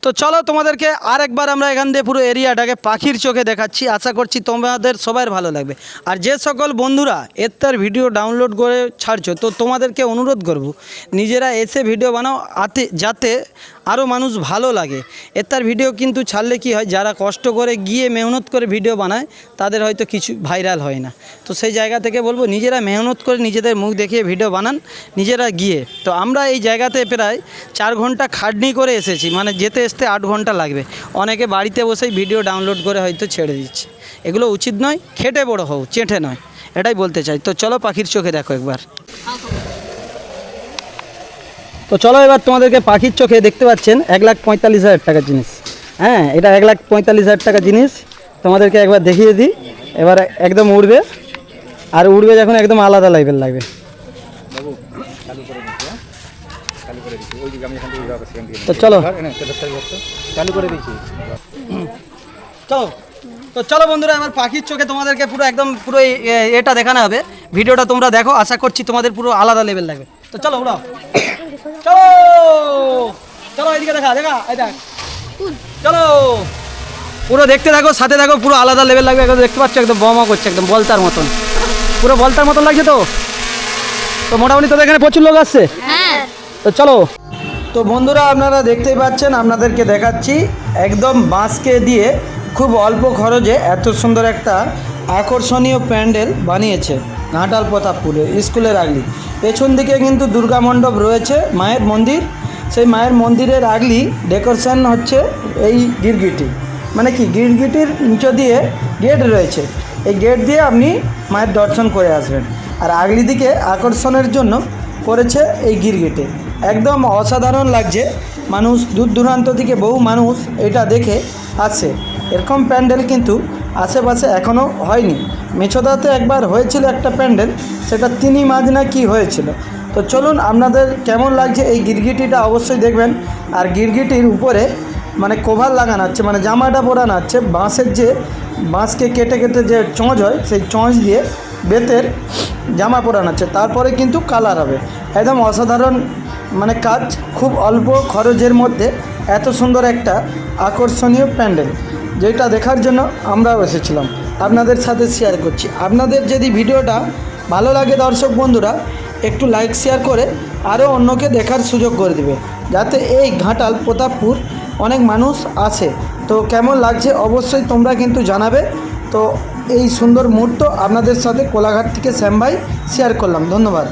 তো চলো তোমাদেরকে আরেকবার আমরা এখান দিয়ে পুরো এরিয়াটাকে পাখির চোখে দেখাচ্ছি। আশা করছি তোমাদের সবার ভালো লাগবে। আর যে সকল বন্ধুরা তার ভিডিও ডাউনলোড করে ছাড়ছো, তো তোমাদেরকে অনুরোধ করব নিজেরা এসে ভিডিও বানাও, যাতে আরও মানুষ ভালো লাগে। তার ভিডিও কিন্তু ছাড়লে কি হয়, যারা কষ্ট করে গিয়ে মেহনত করে ভিডিও বানায় তাদের হয়তো কিছু ভাইরাল হয় না। তো সেই জায়গা থেকে বলবো নিজেরা মেহনত করে নিজেদের মুখ দেখিয়ে ভিডিও বানান নিজেরা গিয়ে। তো আমরা এই জায়গাতে প্রায় 4 ঘন্টা খাটনি করে এসেছি, মানে যেতে আসতে 8 ঘন্টা লাগবে। অনেকে বাড়িতে বসেই ভিডিও ডাউনলোড করে হয়তো ছেড়ে দিচ্ছে। এগুলো উচিত নয়, খেটে বড় হও, চেটে নয়, এটাই বলতে চাই। তো চলো পাখির চোখে দেখো একবার। তো চলো এবার তোমাদেরকে পাখির চোখে দেখতে পাচ্ছেন 1,45,000 টাকার জিনিস। হ্যাঁ, এটা 1,45,000 টাকার জিনিস তোমাদেরকে একবার দেখিয়ে দিই। এবার একদম উড়বে, আর উড়বে যখন একদম আলাদা লেভেল লাগবে। তো চলো চালু করে দিচ্ছি। চলো তো চলো বন্ধুরা, আমার পাখির চোখে তোমাদেরকে পুরো একদম পুরো এটা দেখানো হবে। ভিডিওটা তোমরা দেখো, আশা করছি তোমাদের পুরো আলাদা লেভেল লাগবে। তো চলো উড়াও, চলো চলো এইদিকে দেখা দেখা এই দেখ, চলো পুরো দেখতে থাকো, সাথে থাকো, পুরো আলাদা লেভেল লাগবে। একদম দেখতে পাচ্ছ একদম বমা করছে, একদম বলতার মতন, পুরো বলতার মতন লাগছে। তো মোটামুটি তোদের এখানে প্রচুর লোক আসছে। তো চলো। তো বন্ধুরা আপনারা দেখতেই পাচ্ছেন, আপনাদেরকে দেখাচ্ছি একদম বাঁশকে দিয়ে খুব অল্প খরচে এত সুন্দর একটা আকর্ষণীয় প্যান্ডেল বানিয়েছে ঘাটাল প্রতাপপুরে স্কুলের আগলি। পেছন দিকে কিন্তু দুর্গা মণ্ডপ রয়েছে, মায়ের মন্দির। সেই মায়ের মন্দিরের আগলি ডেকোরেশন হচ্ছে এই গিরগিটি, মানে কি গিরগিটির নিচে দিয়ে গেট রয়েছে, এই গেট দিয়ে আপনি মায়ের দর্শন করে আসবেন। আর আগলি দিকে আকর্ষণের জন্য করেছে এই গিরগিটি, একদম অসাধারণ লাগছে। মানুষ দূর দূরান্ত থেকে বহু মানুষ এটা দেখে আসে। এরকম প্যান্ডেল কিন্তু আশেপাশে এখনও হয়নি। মেছোদাতে একবার হয়েছিল একটা প্যান্ডেল, সেটা 3 মাস না কি হয়েছিল। তো চলুন আপনাদের কেমন লাগছে এই গিরগিটিটা অবশ্যই দেখবেন। আর গিরগিটির উপরে মানে কভার লাগানো হচ্ছে, মানে জামাটা পরানো হচ্ছে বাঁশের, যে বাঁশকে কেটে কেটে যে চোঁচ হয় সেই চোঁচ দিয়ে বেতের জামা পরানো হচ্ছে, তারপরে কিন্তু কালার হবে। একদম অসাধারণ মানে কাজ, খুব অল্প খরচের মধ্যে এত সুন্দর একটা আকর্ষণীয় প্যান্ডেল, যেটা দেখার জন্য আমরাও এসেছিলাম, আপনাদের সাথে শেয়ার করছি। আপনাদের যদি ভিডিওটা ভালো লাগে দর্শক বন্ধুরা, একটু লাইক শেয়ার করে আরও অন্যকে দেখার সুযোগ করে দেবে, যাতে এই ঘাটাল প্রতাপপুর অনেক মানুষ আসে। তো কেমন লাগছে অবশ্যই তোমরা কিন্তু জানাবে। তো এই সুন্দর মুহূর্ত আপনাদের সাথে কোলাঘাট থেকে শ্যাম ভাই শেয়ার করলাম। ধন্যবাদ।